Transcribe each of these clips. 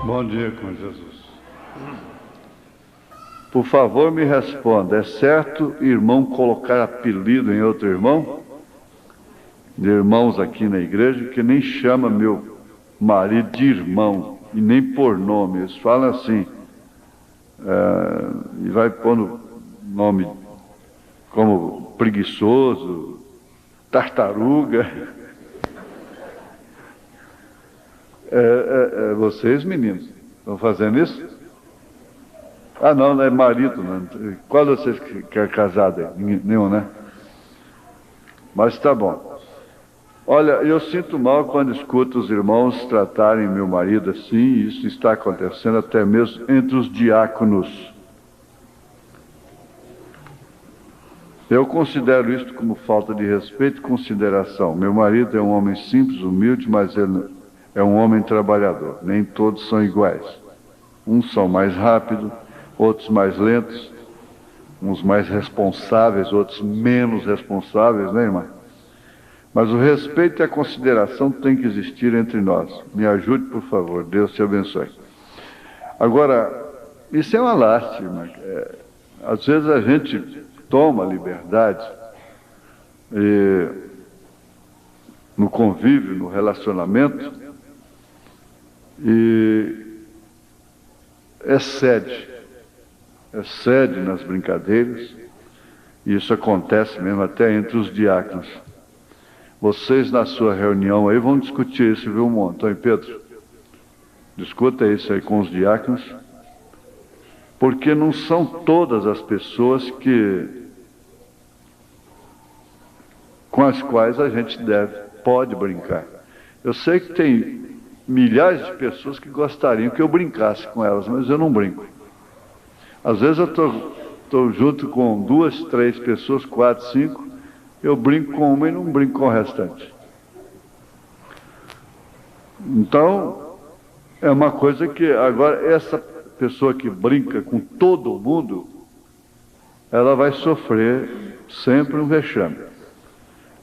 Bom dia com Jesus. Por favor, me responda, é certo irmão colocar apelido em outro irmão? De irmãos aqui na igreja, que nem chama meu marido de irmão, e nem por nome, eles falam assim, e vai pondo nome como preguiçoso, tartaruga. Vocês, meninos, estão fazendo isso? Ah, não é marido, não. Qual de vocês que é casado aí? Nenhum, né? Mas tá bom. Olha, eu sinto mal quando escuto os irmãos tratarem meu marido assim, e isso está acontecendo até mesmo entre os diáconos. Eu considero isto como falta de respeito e consideração. Meu marido é um homem simples, humilde, mas ele é um homem trabalhador. Nem todos são iguais. Uns são mais rápidos, outros mais lentos, uns mais responsáveis, outros menos responsáveis, né, irmã? Mas o respeito e a consideração têm que existir entre nós. Me ajude, por favor. Deus te abençoe. Agora, isso é uma lástima. Às vezes a gente toma liberdade no convívio, no relacionamento, e excede nas brincadeiras, e isso acontece mesmo até entre os diáconos. Vocês na sua reunião aí vão discutir isso, viu, Antônio Pedro? Discuta isso aí com os diáconos, porque não são todas as pessoas com as quais a gente pode brincar. Eu sei que tem milhares de pessoas que gostariam que eu brincasse com elas, mas eu não brinco. Às vezes eu estou junto com 2, 3 pessoas, 4, 5, eu brinco com uma e não brinco com o restante. Então, é uma coisa que, agora, essa pessoa que brinca com todo mundo, ela vai sofrer sempre um vexame.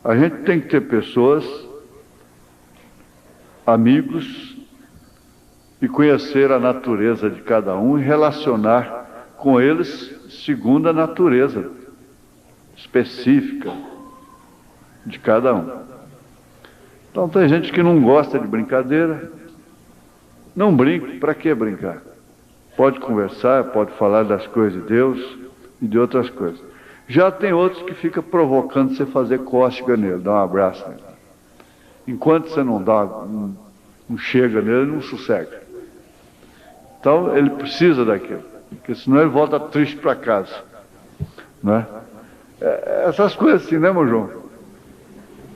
A gente tem que ter pessoas, amigos, e conhecer a natureza de cada um e relacionar com eles segundo a natureza específica de cada um. Então tem gente que não gosta de brincadeira, não brinque, para que brincar? Pode conversar, pode falar das coisas de Deus e de outras coisas. Já tem outros que ficam provocando você fazer cócega nele, dar um abraço nele. Enquanto você não chega nele, ele não sossega. Então ele precisa daquilo, porque senão ele volta triste para casa, né? Essas coisas assim, né, meu João?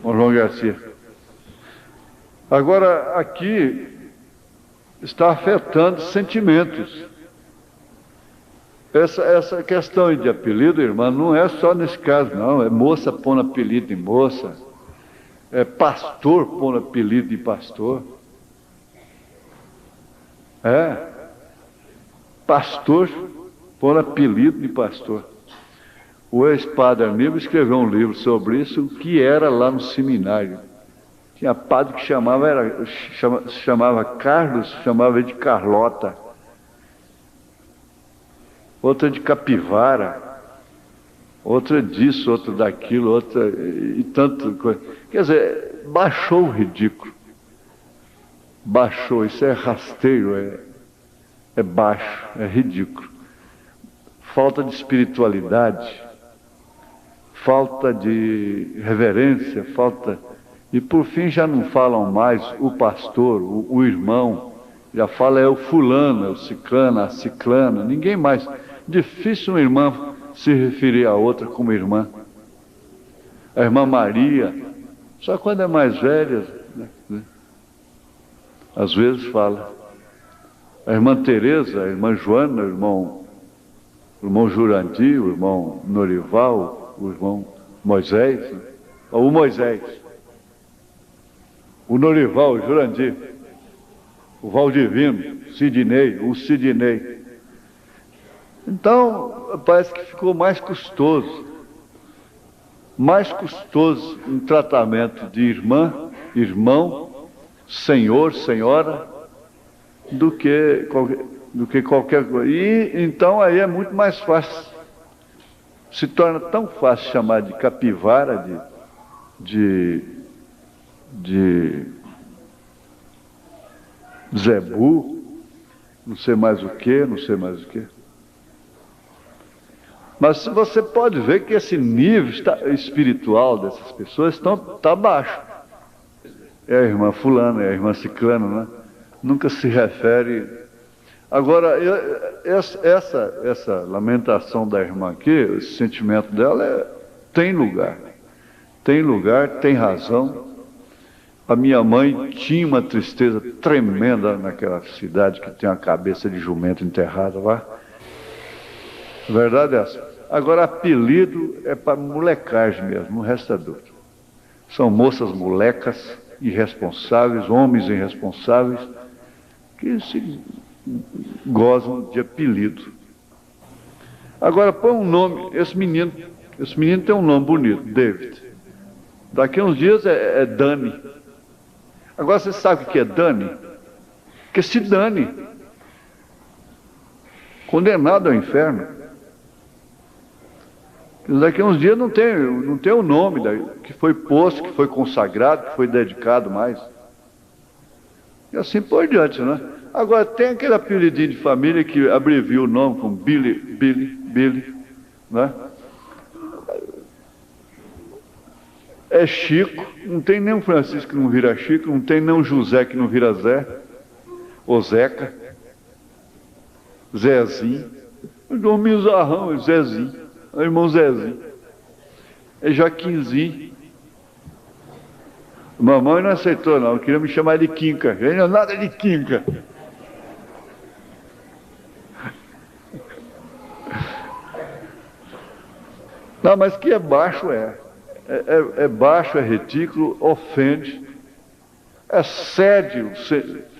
Meu João Garcia. Agora, aqui está afetando sentimentos. Essa questão de apelido, irmã, não é só nesse caso, não. É moça pondo apelido em moça, é pastor pondo apelido em pastor. Pastor pondo apelido de pastor. O ex-padre Aníbal escreveu um livro sobre isso, o que era lá no seminário. Tinha padre que chamava Carlos, chamava de Carlota. Outra de capivara. Outra disso, outra daquilo, outra e tanto coisa. Quer dizer, baixou o ridículo. Baixou, isso é rasteiro, é baixo, é ridículo. Falta de espiritualidade, falta de reverência, E por fim já não falam mais o pastor, o irmão, já fala é o fulano, é o ciclano, a ciclana, ninguém mais. Difícil uma irmã se referir a outra como irmã. A irmã Maria, só quando é mais velha, né? Às vezes fala. A irmã Teresa, a irmã Joana, o irmão Jurandir, o irmão Norival, o irmão Moisés, né? O Moisés, o Norival, o Jurandir, o Valdivino, o Sidney. Então, parece que ficou mais custoso um tratamento de irmã, irmão, senhor, senhora, do que qualquer coisa. E então aí é muito mais fácil. Se torna tão fácil chamar de capivara, de zebu, não sei mais o que, não sei mais o que. Mas você pode ver que esse nível espiritual dessas pessoas está baixo. É a irmã fulana, é a irmã ciclana, né? Nunca se refere. Agora, essa lamentação da irmã aqui, esse sentimento dela tem lugar, tem razão. A minha mãe tinha uma tristeza tremenda naquela cidade que tem uma cabeça de jumento enterrada lá. A verdade é essa. Agora, apelido é para molecagem mesmo, o resto é dúvida. São moças molecas, irresponsáveis, homens irresponsáveis, que se gozam de apelido. Agora, põe um nome, esse menino tem um nome bonito, David. Daqui a uns dias é Dani. Agora, você sabe o que é Dani? Que se dane. Condenado ao inferno. Daqui a uns dias não tem o nome que foi posto, que foi consagrado, que foi dedicado mais. E assim por diante, né? Agora, tem aquele apelidinho de família que abrevia o nome com Billy, né? É Chico, não tem nem um Francisco que não vira Chico, não tem nem um José que não vira Zé, ou Zeca, Zezinho, o Domingo Zarrão, Zezinho, o irmão Zezinho, é Joaquinzinho. Mamãe não aceitou não, queria me chamar de Quinca, não é nada de Quinca. Não, mas que é baixo é baixo, é ridículo, ofende, é sério,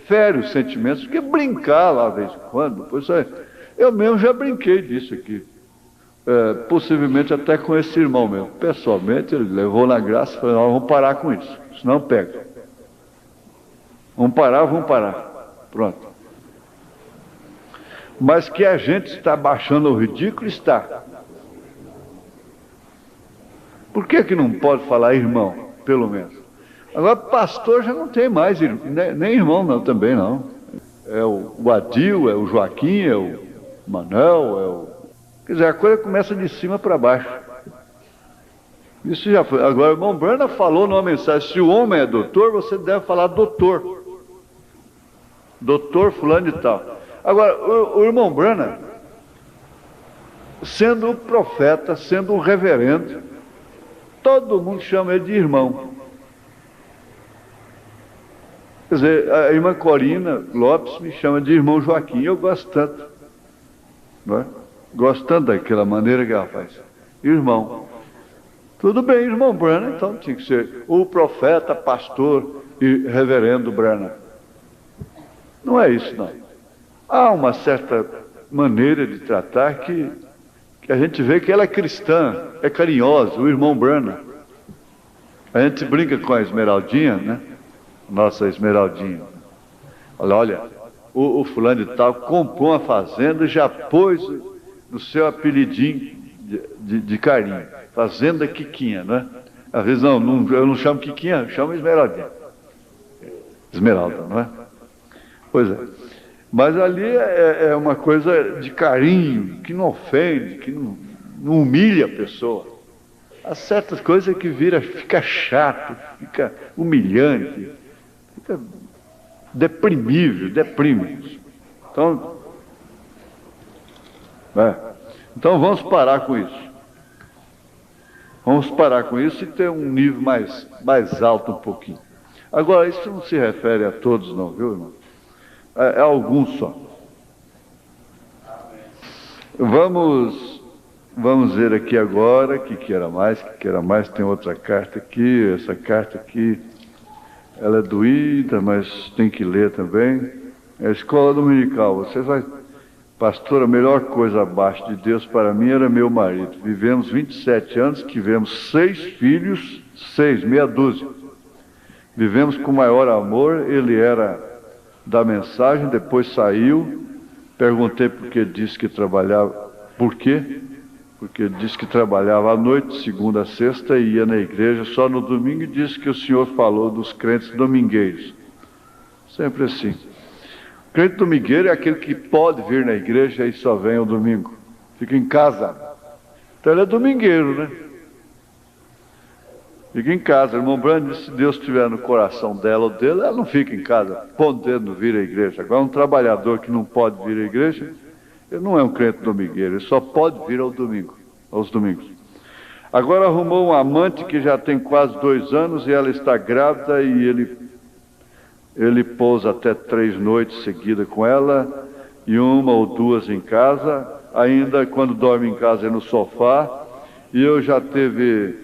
fere os sentimentos, porque brincar lá de vez em quando, pois eu mesmo já brinquei disso aqui, possivelmente até com esse irmão meu, pessoalmente ele levou na graça e falou, vamos parar com isso, senão pega, vamos parar, pronto. Mas que a gente está baixando o ridículo, está. Por que não pode falar irmão, pelo menos? Agora, pastor já não tem mais, nem irmão não, também não. É o Adil, é o Joaquim, é o Manuel, Quer dizer, a coisa começa de cima para baixo. Isso já foi. Agora, o irmão Brana falou numa mensagem, se o homem é doutor, você deve falar doutor. Doutor fulano e tal. Agora, o irmão Brana, sendo o profeta, sendo o reverendo, todo mundo chama ele de irmão. Quer dizer, a irmã Corina Lopes me chama de irmão Joaquim. Eu gosto tanto. Não é? Gosto tanto daquela maneira que ela faz. Irmão. Tudo bem, irmão Brana, então tinha que ser o profeta, pastor e reverendo Brana. Não é isso, não. Há uma certa maneira de tratar que a gente vê que ela é cristã, é carinhosa, o irmão Brana. A gente brinca com a Esmeraldinha, né? Nossa Esmeraldinha. Olha, o fulano de tal comprou uma fazenda e já pôs no seu apelidinho de carinho. Fazenda Quiquinha, né? Às vezes eu não chamo Quiquinha, eu chamo Esmeraldinha. Esmeralda, não é? Pois é. Mas ali é uma coisa de carinho, que não ofende, que não humilha a pessoa. Há certas coisas que fica chato, fica humilhante, fica deprime. Então vamos parar com isso. Vamos parar com isso e ter um nível mais alto um pouquinho. Agora, isso não se refere a todos não, viu, irmão? É alguns só. Vamos ver aqui agora, que era mais, tem outra carta aqui, essa carta aqui, ela é doída, mas tem que ler também. É a escola dominical, você vai... Pastor, a melhor coisa abaixo de Deus para mim era meu marido. Vivemos 27 anos, tivemos 6 filhos, meia dúzia. Vivemos com maior amor, ele era da mensagem, depois saiu, perguntei porque disse que trabalhava, por quê? Porque ele disse que trabalhava à noite, segunda a sexta, e ia na igreja só no domingo, e disse que o senhor falou dos crentes domingueiros. Sempre assim. O crente domingueiro é aquele que pode vir na igreja e só vem ao domingo. Fica em casa. Então ele é domingueiro, né? Fica em casa. O irmão Brando disse, se Deus estiver no coração dela ou dele, ela não fica em casa, podendo vir à igreja. Agora, um trabalhador que não pode vir à igreja, ele não é um crente domingueiro, ele só pode vir ao domingo, aos domingos. Agora arrumou um amante que já tem quase 2 anos e ela está grávida e ele pousa até 3 noites seguidas com ela e 1 ou 2 em casa. Ainda quando dorme em casa é no sofá. E eu já teve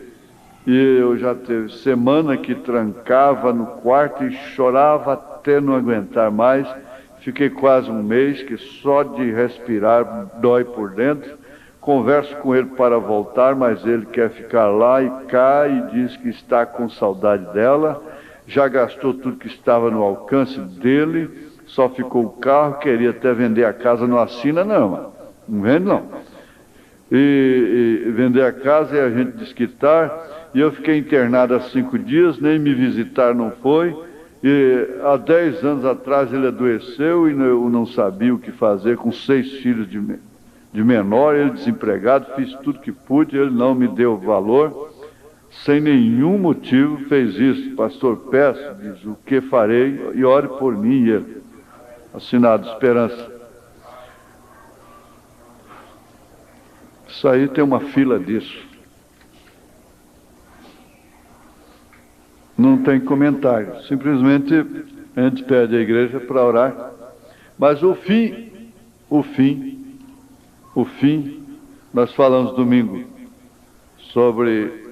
semana que trancava no quarto e chorava até não aguentar mais. Fiquei quase 1 mês que só de respirar dói por dentro. Converso com ele para voltar, mas ele quer ficar lá e cá e diz que está com saudade dela. Já gastou tudo que estava no alcance dele, só ficou o carro, queria até vender a casa, não assina não, mano. Não vende não. E vender a casa e a gente desquitar, e eu fiquei internado há 5 dias, nem me visitar não foi. E há 10 anos atrás ele adoeceu e eu não sabia o que fazer com 6 filhos de menor, ele desempregado, fiz tudo que pude, ele não me deu valor, sem nenhum motivo fez isso. Pastor, peço, diz, o que farei, e ore por mim, e ele. Assinado, Esperança. Isso aí tem uma fila disso. Não tem comentário, simplesmente a gente pede à igreja para orar, mas o fim, nós falamos domingo sobre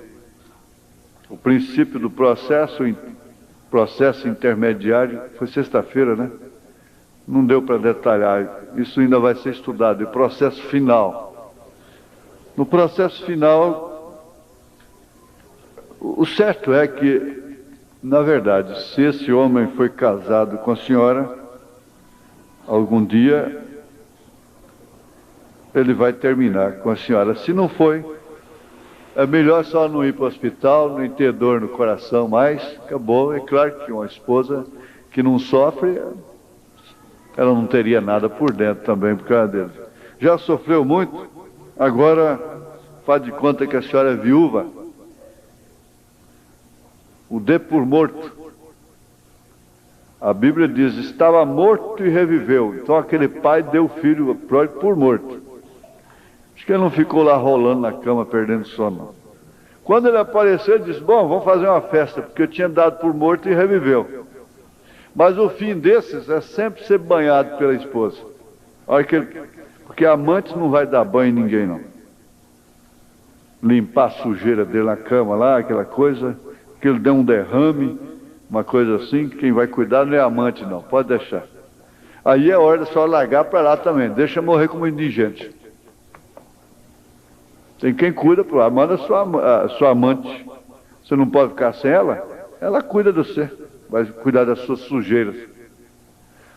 o princípio do processo intermediário, foi sexta-feira, né? Não deu para detalhar, isso ainda vai ser estudado, e processo final. No processo final, o certo é que, na verdade, se esse homem foi casado com a senhora, algum dia ele vai terminar com a senhora. Se não foi, é melhor só não ir para o hospital, não ter dor no coração mais, acabou. É claro que uma esposa que não sofre, ela não teria nada por dentro também por causa dele. Já sofreu muito, agora faz de conta que a senhora é viúva. O dê por morto. A Bíblia diz, estava morto e reviveu. Então aquele pai deu o filho por morto. Acho que ele não ficou lá rolando na cama, perdendo sono. Quando ele apareceu, ele disse, bom, vamos fazer uma festa, porque eu tinha dado por morto e reviveu. Mas o fim desses é sempre ser banhado pela esposa. Olha que porque amante não vai dar banho em ninguém, não. Limpar a sujeira dele na cama lá, aquela coisa, que ele deu um derrame, uma coisa assim, quem vai cuidar não é amante, não, pode deixar. Aí é hora de só largar para lá também, deixa morrer como indigente. Tem quem cuida para lá, manda a sua amante. Você não pode ficar sem ela, ela cuida de você, vai cuidar das suas sujeiras,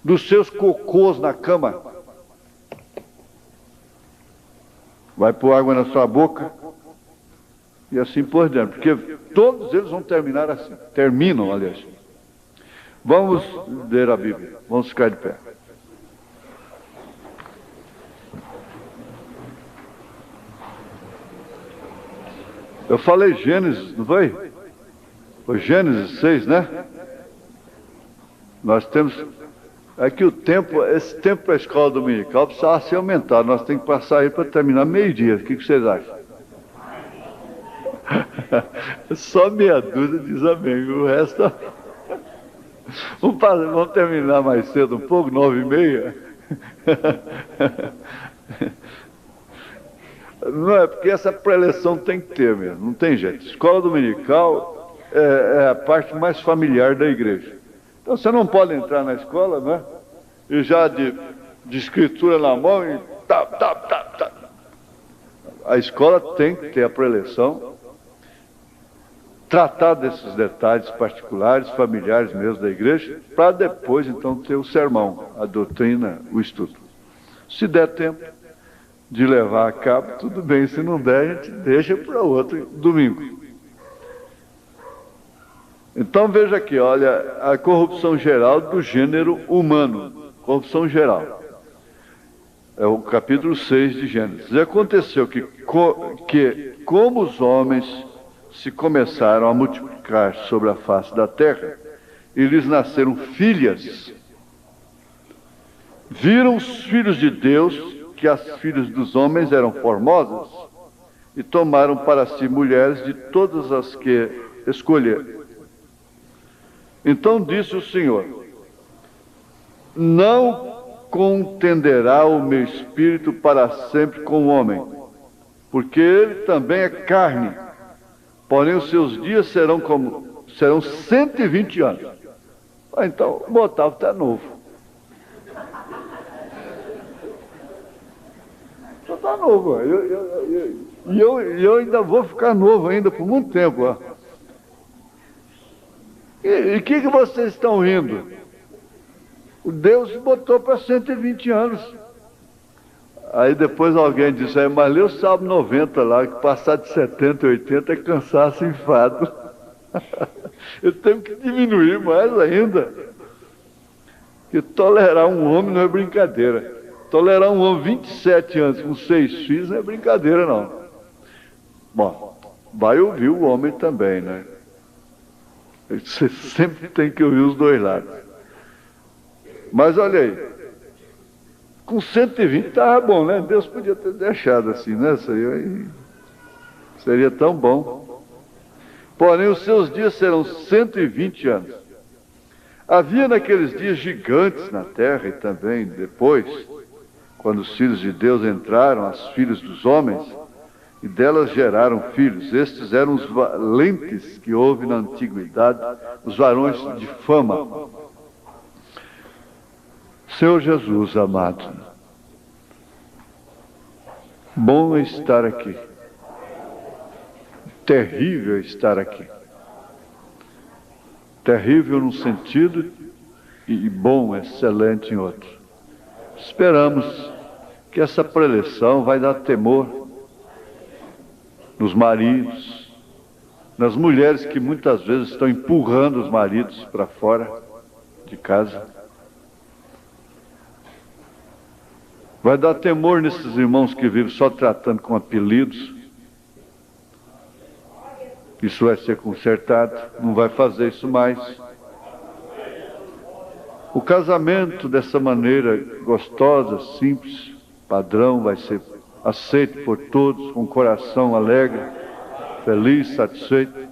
dos seus cocôs na cama, vai pôr água na sua boca, e assim por diante, porque todos eles vão terminar assim, terminam, aliás. Vamos ler a Bíblia, vamos ficar de pé. Eu falei Gênesis, não foi? Foi Gênesis 6, né? Nós temos... É que o tempo, esse tempo para a escola dominical precisava ser aumentado. Nós temos que passar aí para terminar meio-dia. O que vocês acham? Só meia dúzia diz amém. O resto... Vamos terminar mais cedo um pouco, 9h30? Não é, porque essa preleção tem que ter mesmo, não tem jeito. Escola dominical é a parte mais familiar da igreja. Então você não pode entrar na escola, né? E já de escritura na mão e tá. A escola tem que ter a preleção. tratar desses detalhes particulares, familiares mesmo da igreja, para depois então ter o sermão, a doutrina, o estudo. Se der tempo de levar a cabo, tudo bem, se não der, a gente deixa para outro domingo. Então veja aqui, olha, a corrupção geral do gênero humano, corrupção geral. É o capítulo 6 de Gênesis. E aconteceu que como os homens se começaram a multiplicar sobre a face da terra, e lhes nasceram filhas, viram os filhos de Deus que as filhas dos homens eram formosas, e tomaram para si mulheres de todas as que escolheram. Então disse o Senhor: não contenderá o meu espírito para sempre com o homem, porque ele também é carne, porém os seus dias serão 120 anos. Então o Otávio está novo. Só está novo. E eu ainda vou ficar novo ainda por muito tempo. Ó. E o que vocês estão rindo? O Deus botou para 120 anos. Aí depois alguém disse, mas lê o Salmo 90 lá, que passar de 70, 80 é cansaço e enfado. Eu tenho que diminuir mais ainda. Porque tolerar um homem não é brincadeira. Tolerar um homem 27 anos com 6 filhos não é brincadeira, não. Bom, vai ouvir o homem também, né? Você sempre tem que ouvir os dois lados. Mas olha aí, com 120 estava bom, né? Deus podia ter deixado assim, né? Isso aí seria tão bom. Porém, os seus dias serão 120 anos. Havia naqueles dias gigantes na terra e também depois, quando os filhos de Deus entraram, as filhas dos homens, e delas geraram filhos. Estes eram os valentes que houve na antiguidade, os varões de fama. Senhor Jesus amado, bom é estar aqui, terrível é estar aqui. Terrível num sentido e bom, excelente em outro. Esperamos que essa preleção vai dar temor nos maridos, nas mulheres que muitas vezes estão empurrando os maridos para fora de casa. Vai dar temor nesses irmãos que vivem só tratando com apelidos. Isso vai ser consertado, não vai fazer isso mais. O casamento dessa maneira gostosa, simples, padrão, vai ser aceito por todos, com coração alegre, feliz, satisfeito.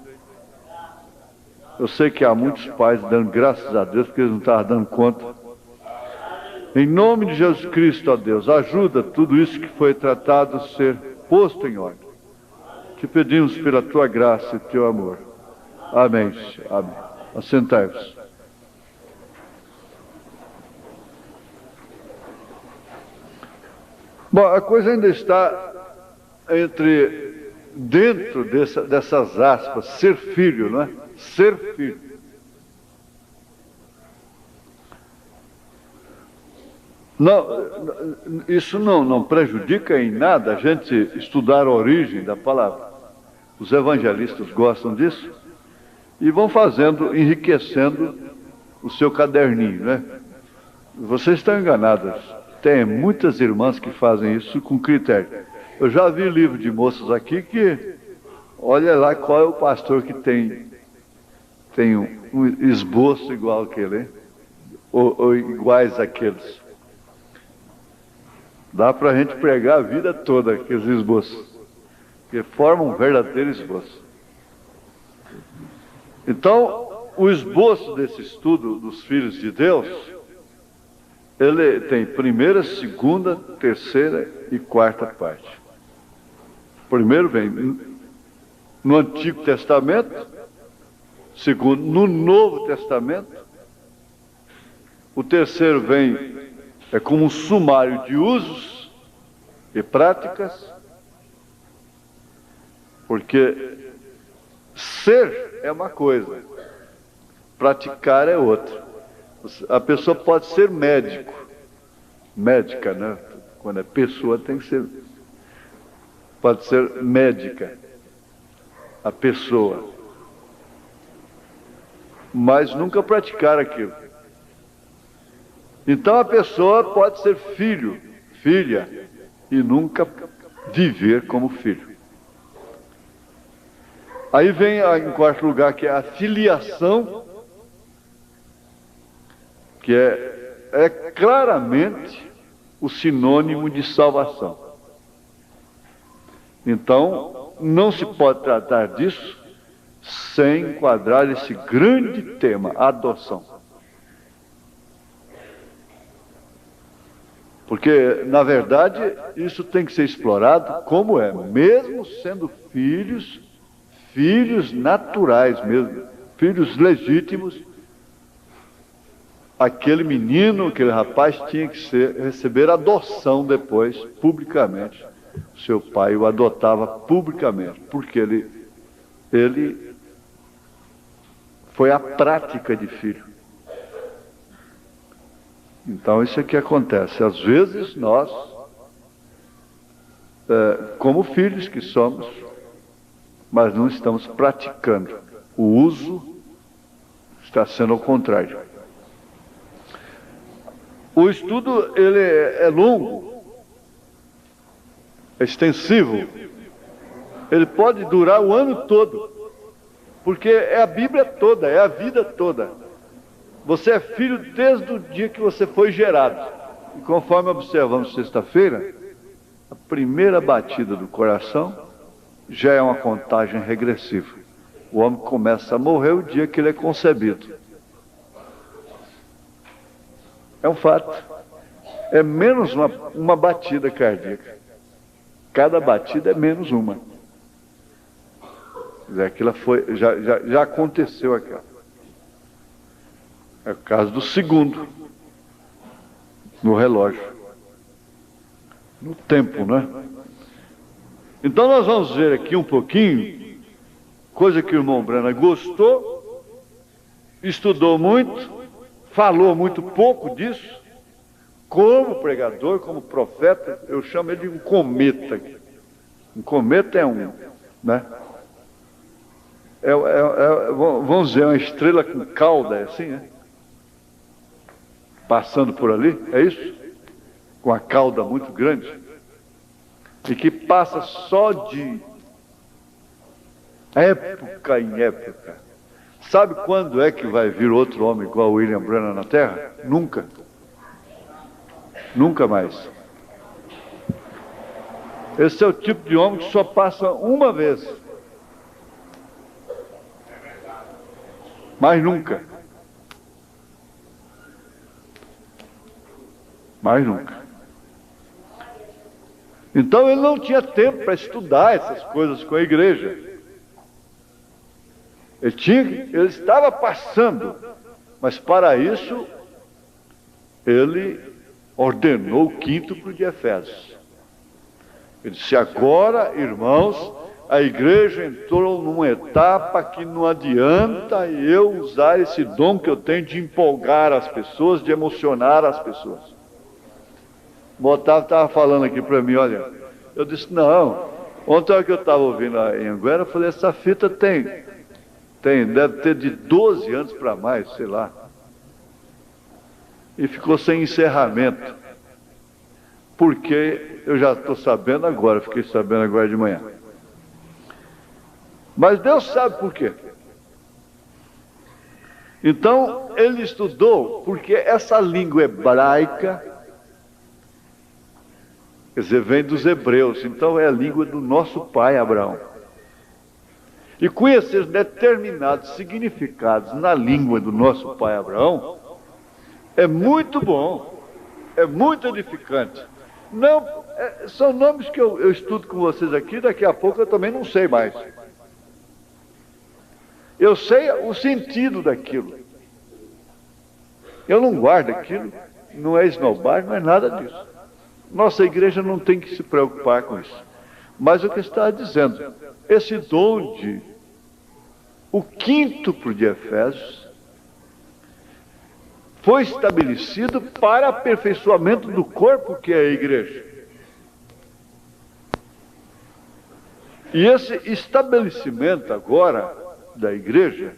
Eu sei que há muitos pais dando graças a Deus, porque eles não estavam dando conta. Em nome de Jesus Cristo, ó Deus, ajuda tudo isso que foi tratado a ser posto em ordem. Te pedimos pela tua graça e teu amor. Amém. Amém. Assentai-vos. Bom, a coisa ainda está dentro dessas aspas, ser filho, não é? Ser filho. Não, isso não prejudica em nada a gente estudar a origem da palavra. Os evangelistas gostam disso e vão enriquecendo o seu caderninho, né? Vocês estão enganadas. Tem muitas irmãs que fazem isso com critério. Eu já vi livro de moças aqui que, olha lá qual é o pastor que tem um esboço igual aquele, ou iguais àqueles. Dá para a gente pregar a vida toda aqueles esboços, que formam um verdadeiro esboço. Então, o esboço desse estudo dos filhos de Deus, ele tem primeira, segunda, terceira e quarta parte. Primeiro vem no Antigo Testamento, segundo no Novo Testamento, o terceiro vem como um sumário de usos e práticas, porque Ser é uma coisa, praticar é outra. A pessoa pode ser médico, médica, né? Quando é pessoa tem que ser, pode ser médica, a pessoa, mas nunca praticar aquilo. Então a pessoa pode ser filho, filha, e nunca viver como filho. Aí vem em quarto lugar, que é a filiação, que é claramente o sinônimo de salvação. Então, não se pode tratar disso sem enquadrar esse grande tema, a adoção. Porque, na verdade, isso tem que ser explorado como é, mesmo sendo filhos naturais mesmo, filhos legítimos, aquele menino, aquele rapaz tinha que receber adoção depois, publicamente. Seu pai o adotava publicamente, porque ele foi a prática de filho. Então isso é que acontece. Às vezes nós, como filhos que somos, mas não estamos praticando. O uso está sendo ao contrário. O estudo ele é longo, é extensivo. Ele pode durar o ano todo, porque é a Bíblia toda, é a vida toda. Você é filho desde o dia que você foi gerado. E conforme observamos sexta-feira, a primeira batida do coração já é uma contagem regressiva. O homem começa a morrer o dia que ele é concebido. É um fato. É menos uma batida cardíaca. Cada batida é menos uma. Quer dizer, aquilo já aconteceu aquela. É o caso do segundo, no relógio, no tempo, né? Então nós vamos ver aqui um pouquinho, coisa que o irmão Brana gostou, estudou muito, falou muito pouco disso, como pregador, como profeta, eu chamo ele de um cometa. Um cometa é né? Vamos dizer, uma estrela com cauda, é assim, né? Passando por ali, é isso? Com a cauda muito grande, e que passa só de época em época. Sabe quando é que vai vir outro homem igual William Branham na Terra? Nunca. Nunca mais. Esse é o tipo de homem que só passa uma vez. Mas nunca. Mas nunca. Então ele não tinha tempo para estudar essas coisas com a igreja. Ele estava passando, mas para isso ele ordenou o quíntuplo de Efésios. Ele disse: agora, irmãos, a igreja entrou numa etapa que não adianta eu usar esse dom que eu tenho de empolgar as pessoas, de emocionar as pessoas. O Otávio estava falando aqui para mim, olha, eu disse, não, ontem que eu estava ouvindo em Anguera, eu falei, essa fita deve ter de 12 anos para mais, sei lá. E ficou sem encerramento, porque eu já estou sabendo agora, fiquei sabendo agora de manhã. Mas Deus sabe por quê. Então, ele estudou, porque essa língua hebraica, quer dizer, vem dos hebreus, então é a língua do nosso pai Abraão. E conhecer determinados significados na língua do nosso pai Abraão é muito bom, é muito edificante. Não, são nomes que eu estudo com vocês aqui, daqui a pouco eu também não sei mais. Eu sei o sentido daquilo. Eu não guardo aquilo, não é esnobagem, não é nada disso. Nossa igreja não tem que se preocupar com isso. Mas o que está dizendo, esse dom o quíntuplo de Efésios foi estabelecido para aperfeiçoamento do corpo, que é a igreja. E esse estabelecimento agora da igreja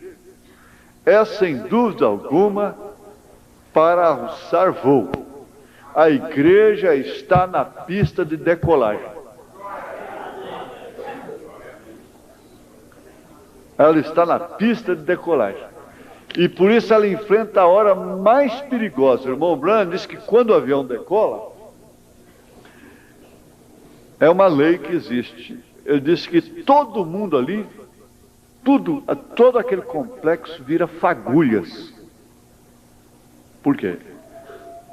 é, sem dúvida alguma, para alçar voo. A igreja está na pista de decolagem. Ela está na pista de decolagem. E por isso ela enfrenta a hora mais perigosa. O irmão Branham disse que quando o avião decola, é uma lei que existe. Ele disse que todo mundo ali, todo aquele complexo vira fagulhas. Por quê?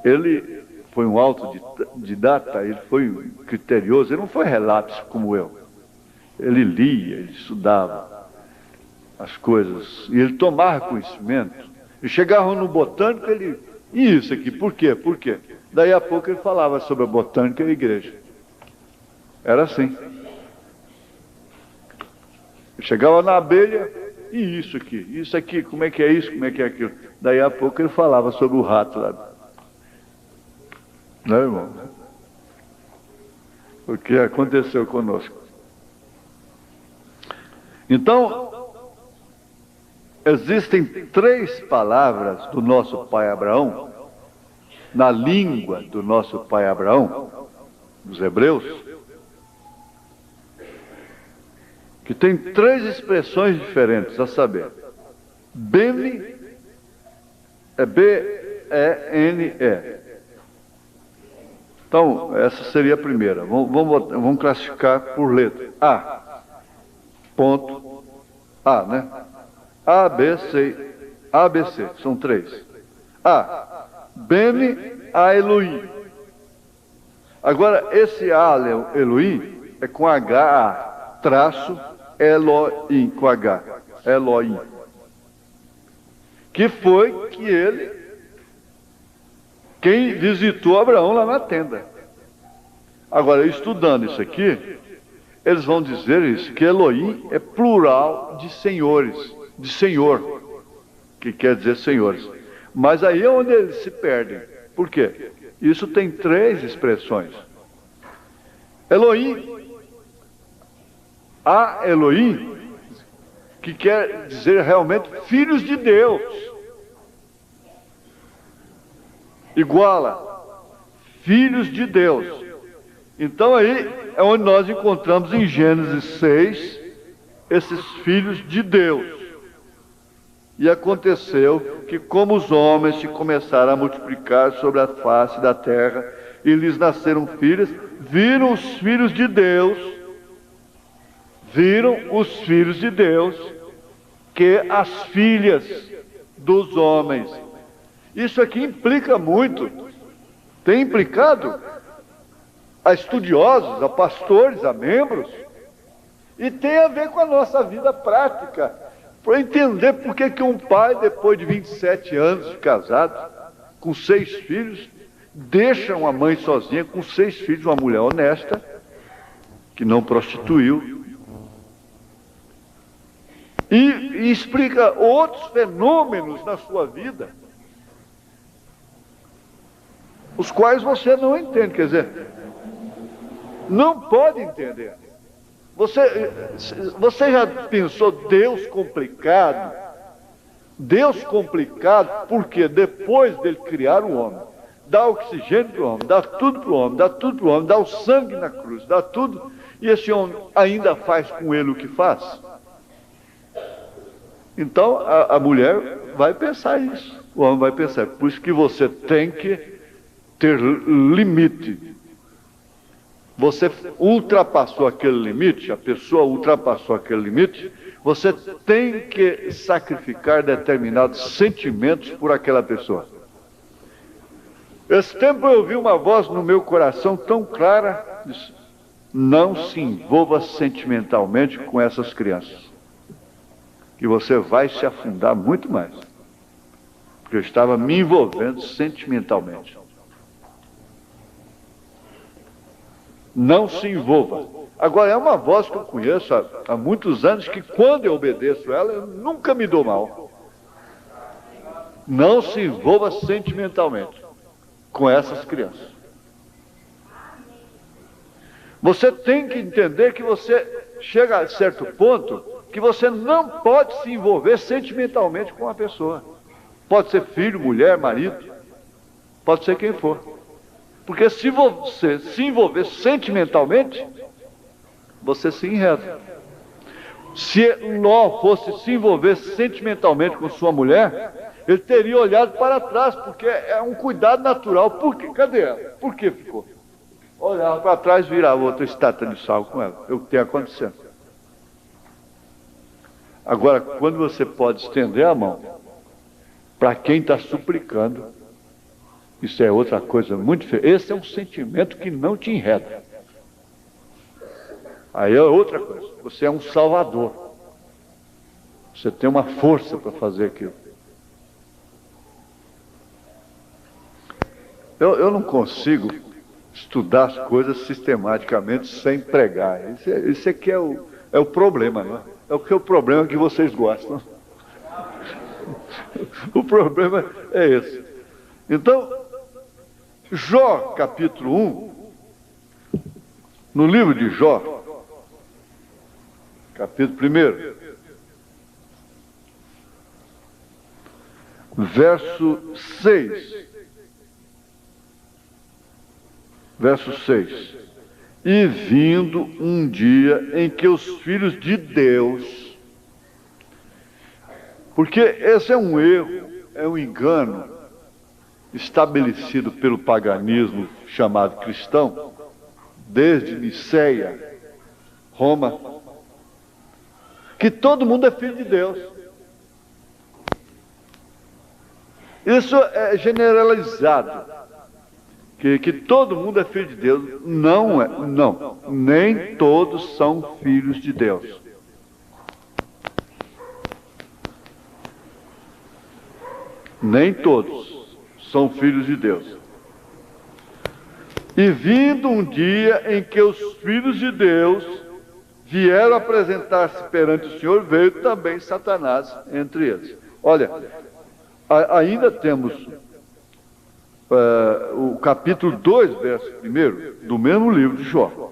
Ele foi um autodidata, ele foi criterioso, ele não foi relapso como eu. Ele lia, ele estudava as coisas, e ele tomava conhecimento. E chegava no botânico, ele... E isso aqui, por quê? Por quê? Daí a pouco ele falava sobre a botânica e a igreja. Era assim. Chegava na abelha, e isso aqui, como é que é isso, como é que é aquilo. Daí a pouco ele falava sobre o rato lá. Não, irmão? O que aconteceu conosco. Então, existem 3 palavras do nosso pai Abraão, na língua do nosso pai Abraão, dos hebreus, que tem 3 expressões diferentes, a saber, Bene, é B-E-N-E. Então, essa seria a primeira. Vamos classificar por letra. A, ponto, A, né? A, B, C, são 3. A, Bene, A, Elohim. Agora, esse A, Elohim, é com H, traço, Elohim, com H, Elohim. Que foi que quem visitou Abraão lá na tenda. Agora, estudando isso aqui, eles vão dizer isso, que Elohim é plural de senhores, de senhor, que quer dizer senhores. Mas aí é onde eles se perdem. Por quê? Isso tem 3 expressões. Elohim, a Elohim, que quer dizer realmente filhos de Deus. Iguala, filhos de Deus. Então aí é onde nós encontramos em Gênesis 6, esses filhos de Deus. E aconteceu que, como os homens se começaram a multiplicar sobre a face da terra, e lhes nasceram filhos, viram os filhos de Deus, que as filhas dos homens. Isso aqui implica muito, tem implicado a estudiosos, a pastores, a membros, e tem a ver com a nossa vida prática, para entender por que um pai, depois de 27 anos de casado, com 6 filhos, deixa uma mãe sozinha com 6 filhos, uma mulher honesta, que não prostituiu, e explica outros fenômenos na sua vida, os quais você não entende, quer dizer, não pode entender. Você já pensou Deus complicado? Deus complicado porque depois dele criar o homem, dá oxigênio para o homem, dá tudo para o homem, dá o sangue na cruz, dá tudo, e esse homem ainda faz com ele o que faz? Então a mulher vai pensar isso, o homem vai pensar, por isso que você tem que ter limite. Você ultrapassou aquele limite, a pessoa ultrapassou aquele limite, você tem que sacrificar determinados sentimentos por aquela pessoa. Esse tempo eu ouvi uma voz no meu coração tão clara, disse, não se envolva sentimentalmente com essas crianças, que você vai se afundar muito mais. Porque eu estava me envolvendo sentimentalmente. Não se envolva. Agora, é uma voz que eu conheço há muitos anos, que quando eu obedeço ela, eu nunca me dou mal. Não se envolva sentimentalmente com essas crianças. Você tem que entender que você chega a certo ponto que você não pode se envolver sentimentalmente com uma pessoa. Pode ser filho, mulher, marido, pode ser quem for. Porque se você se envolver sentimentalmente, você se enreda. Se Ló fosse se envolver sentimentalmente com sua mulher, ele teria olhado para trás, porque é um cuidado natural. Por quê? Cadê ela? Por que ficou? Olhava para trás e virava outra estátua de sal com ela. É o que tem acontecendo. Agora, quando você pode estender a mão para quem está suplicando, isso é outra coisa muito diferente. Esse é um sentimento que não te enreda. Aí é outra coisa. Você é um salvador. Você tem uma força para fazer aquilo. Eu não consigo estudar as coisas sistematicamente sem pregar. Isso aqui é o problema, não é? É o problema que vocês gostam. O problema é esse. Então, Jó, capítulo 1, no livro de Jó, capítulo 1, verso 6. Verso 6. E vindo um dia em que os filhos de Deus, porque esse é um erro, é um engano estabelecido pelo paganismo chamado cristão, desde Niceia, Roma, que todo mundo é filho de Deus. Isso é generalizado. Que todo mundo é filho de Deus. Não é, não. Nem todos são filhos de Deus. Nem todos são filhos de Deus. E vindo um dia em que os filhos de Deus vieram apresentar-se perante o Senhor, veio também Satanás entre eles. Olha, ainda temos o capítulo 2, verso 1, do mesmo livro de Jó.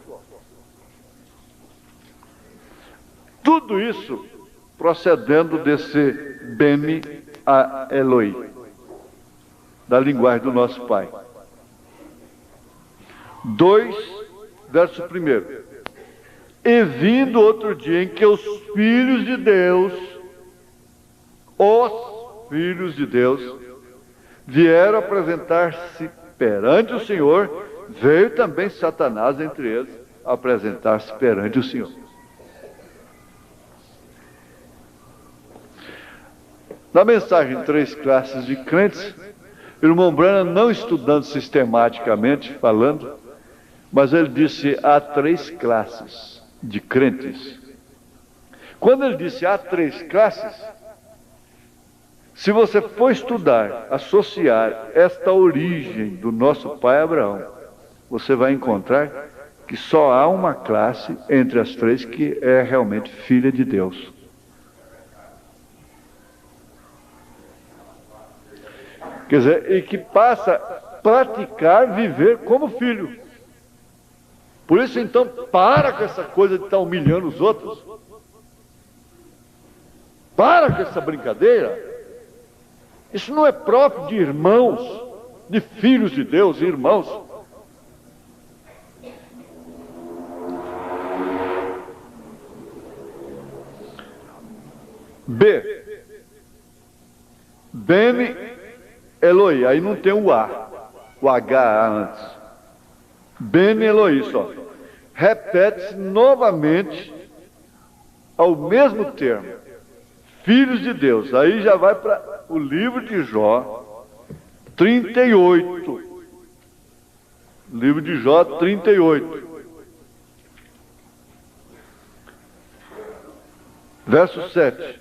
Tudo isso procedendo desse Bene a Eloi, da linguagem do nosso Pai. 2, verso 1. E vindo outro dia em que os filhos de Deus, vieram apresentar-se perante o Senhor, veio também Satanás entre eles apresentar-se perante o Senhor. Na mensagem Três Classes de Crentes, o irmão Branham, não estudando sistematicamente, falando, mas ele disse: há três classes de crentes. Quando ele disse há três classes, se você for estudar, associar esta origem do nosso pai Abraão, você vai encontrar que só há uma classe entre as três que é realmente filha de Deus. Quer dizer, e que passa a praticar, viver como filho. Por isso, então, para com essa coisa de estar humilhando os outros. Para com essa brincadeira. Isso não é próprio de irmãos, de filhos de Deus, irmãos. B. Bene Eloi, aí não tem o A, o H antes. Bene Eloi, só. Repete-se novamente ao mesmo termo. Filhos de Deus. Aí já vai para o livro de Jó 38. Livro de Jó 38. Verso 7.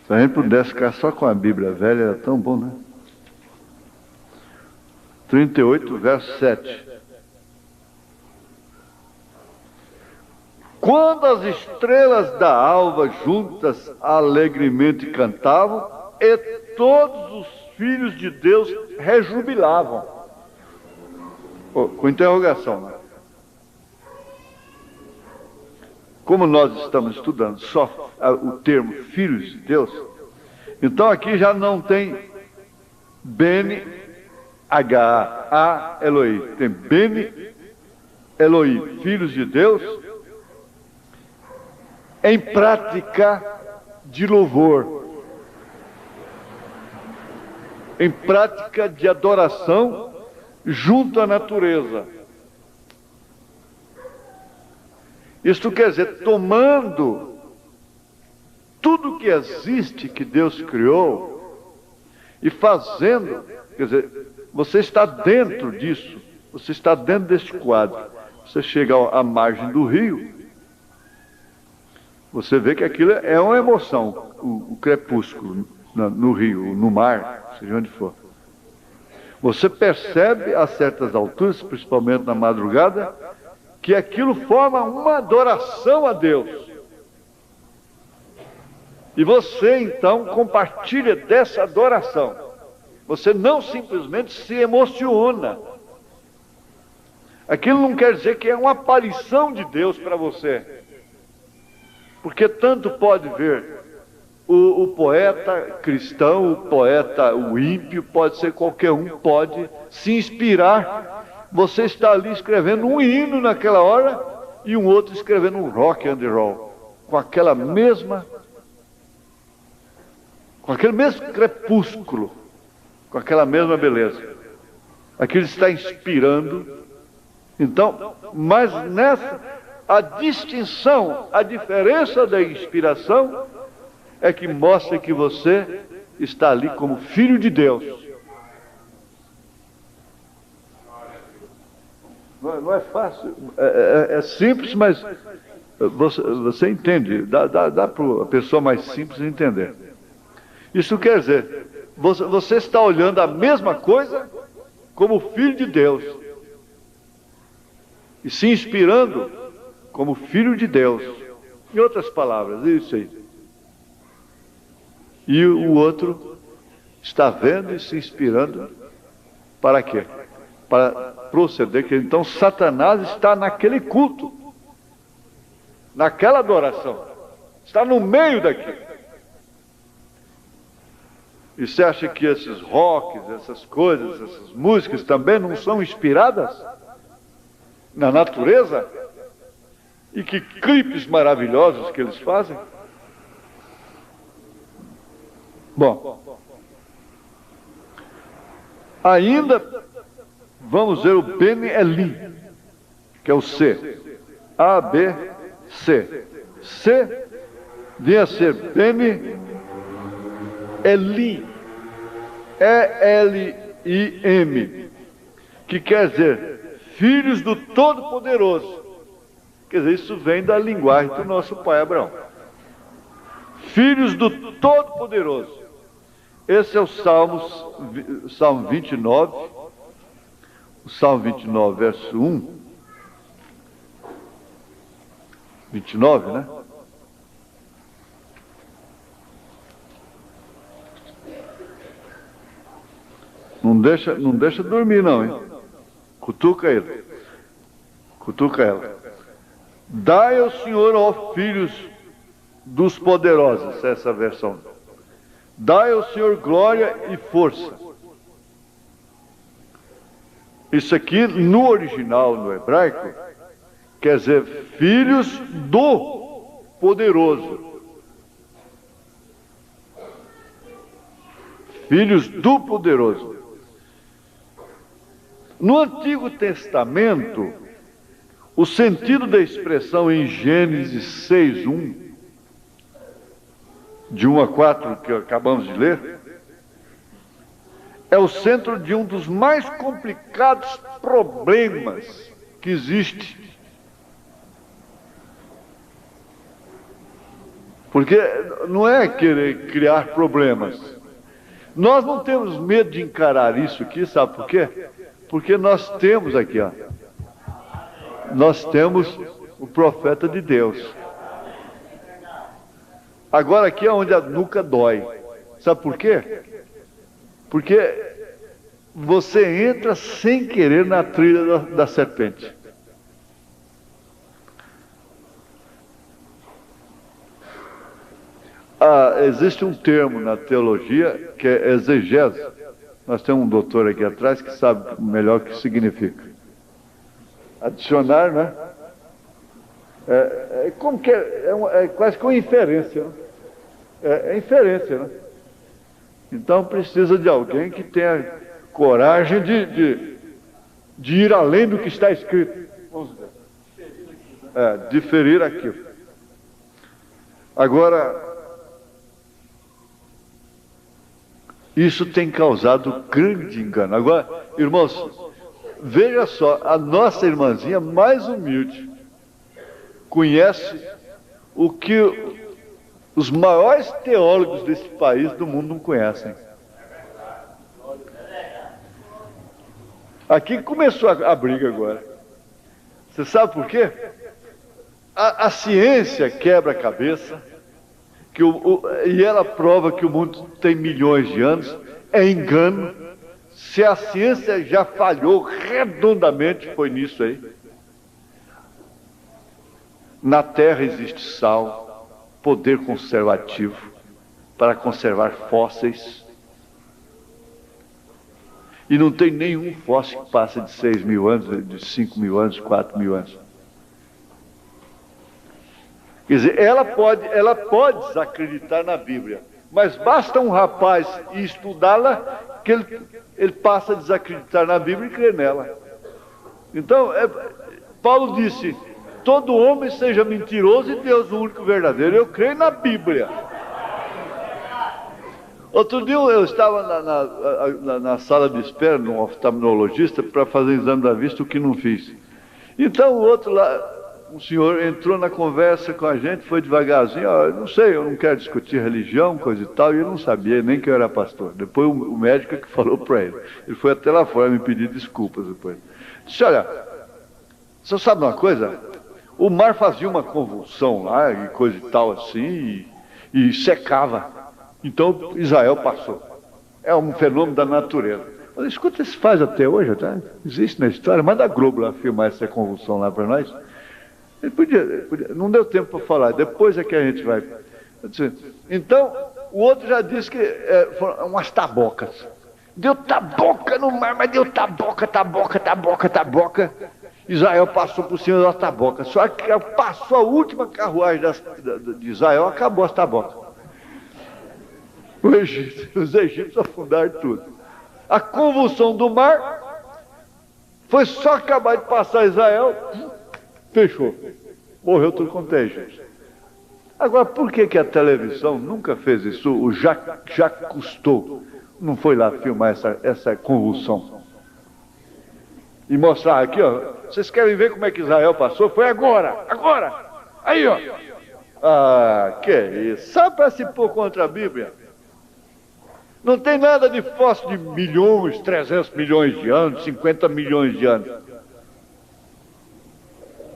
Se a gente pudesse ficar só com a Bíblia velha, era tão bom, né? 38, verso 7. Quando as estrelas da alva juntas alegremente cantavam, e todos os filhos de Deus rejubilavam. Com interrogação, né? Como nós estamos estudando só o termo filhos de Deus, então aqui já não tem Bene H-A Eloi, tem Bene Eloi, filhos de Deus, em prática de louvor, em prática de adoração junto à natureza. Isto quer dizer, tomando tudo que existe, que Deus criou, e fazendo, quer dizer, você está dentro disso, você está dentro deste quadro. Você chega à margem do rio, você vê que aquilo é uma emoção, o crepúsculo no rio, no mar, seja onde for. Você percebe a certas alturas, principalmente na madrugada, que aquilo forma uma adoração a Deus. E você então compartilha dessa adoração. Você não simplesmente se emociona. Aquilo não quer dizer que é uma aparição de Deus para você. Porque tanto pode ver o poeta cristão, o poeta, o ímpio, pode ser qualquer um, pode se inspirar. Você está ali escrevendo um hino naquela hora e um outro escrevendo um rock and roll, com aquele mesmo crepúsculo, com aquela mesma beleza. Aquilo está inspirando. Então, mas nessa, a distinção, a diferença da inspiração é que mostra que você está ali como filho de Deus. Não é fácil, é simples, mas você entende, dá para a pessoa mais simples entender. Isso quer dizer, você está olhando a mesma coisa como filho de Deus e se inspirando como filho de Deus. Em outras palavras, isso aí. E o outro está vendo e se inspirando para quê? Para proceder, que então Satanás está naquele culto, naquela adoração, está no meio daquilo. E você acha que esses rocks, essas coisas, essas músicas também não são inspiradas na natureza? E que clipes maravilhosos que eles fazem? Bom, ainda vamos ver o Bene Eli, que é o C. A, B, C. C vem a ser Bene Eli, E-L-I-M, que quer dizer filhos do Todo-Poderoso. Quer dizer, isso vem da linguagem do nosso pai Abraão. Filhos do Todo-Poderoso. Esse é o Salmo 29, o Salmo 29, verso 1. 29, né? Não deixa dormir não, hein? Cutuca ele. Cutuca ela. Dai ao Senhor, ó filhos dos poderosos, essa versão. Dai ao Senhor glória e força. Isso aqui no original, no hebraico, quer dizer filhos do poderoso. Filhos do poderoso. No Antigo Testamento, o sentido da expressão em Gênesis 6:1, de 1 a 4, que acabamos de ler, é o centro de um dos mais complicados problemas que existe. Porque não é querer criar problemas. Nós não temos medo de encarar isso aqui, sabe por quê? Porque nós temos aqui, ó, nós temos o profeta de Deus. Agora aqui é onde a nuca dói. Sabe por quê? Porque você entra sem querer na trilha da serpente. Existe um termo na teologia que é exegese. Nós temos um doutor aqui atrás que sabe melhor o que significa. Adicionar, né? Como que é quase que uma inferência, né? É inferência, né? Então precisa de alguém que tenha coragem de ir além do que está escrito. Vamos ver. Diferir aquilo. Agora, isso tem causado grande engano. Agora, irmãos, veja só, a nossa irmãzinha mais humilde conhece o que os maiores teólogos desse país, do mundo, não conhecem. Aqui começou a briga agora. Você sabe por quê? A ciência quebra a cabeça, e ela prova que o mundo tem milhões de anos, é engano. Se a ciência já falhou redondamente, foi nisso aí. Na Terra existe sal, poder conservativo para conservar fósseis. E não tem nenhum fóssil que passa de 6.000 anos, de 5.000 anos, 4.000 anos. Quer dizer, ela pode desacreditar na Bíblia, mas basta um rapaz ir estudá-la que ele passa a desacreditar na Bíblia e crer nela. Então, Paulo disse, todo homem seja mentiroso e Deus o único verdadeiro. Eu creio na Bíblia. Outro dia eu estava na sala de espera, num oftalmologista, para fazer exame da vista, o que não fiz. Então o outro lá, um senhor entrou na conversa com a gente, foi devagarzinho, eu não sei, eu não quero discutir religião, coisa e tal, e ele não sabia nem que eu era pastor. Depois o médico que falou para ele. Ele foi até lá fora me pedir desculpas depois. Disse, olha, você sabe uma coisa? O mar fazia uma convulsão lá, e coisa e tal assim, e secava. Então Israel passou. É um fenômeno da natureza. Eu falei, escuta, isso faz até hoje, tá? Existe na história, manda a Globo lá filmar essa convulsão lá para nós. Ele podia, não deu tempo para falar, depois é que a gente vai. Então, o outro já disse que foram umas tabocas. Deu taboca no mar, mas deu taboca. Israel passou por cima das tabocas. Só que passou a última carruagem de Israel, acabou as tabocas. Os egípcios afundaram tudo. A convulsão do mar foi só acabar de passar Israel, fechou. Morreu tudo quanto é gente. Agora, por que a televisão nunca fez isso? O Jacques Cousteau não foi lá filmar essa convulsão e mostrar aqui, ó. Vocês querem ver como é que Israel passou? Foi agora. Aí, ó. Que isso? Só para se pôr contra a Bíblia. Não tem nada de fóssil de milhões, 300 milhões de anos, 50 milhões de anos.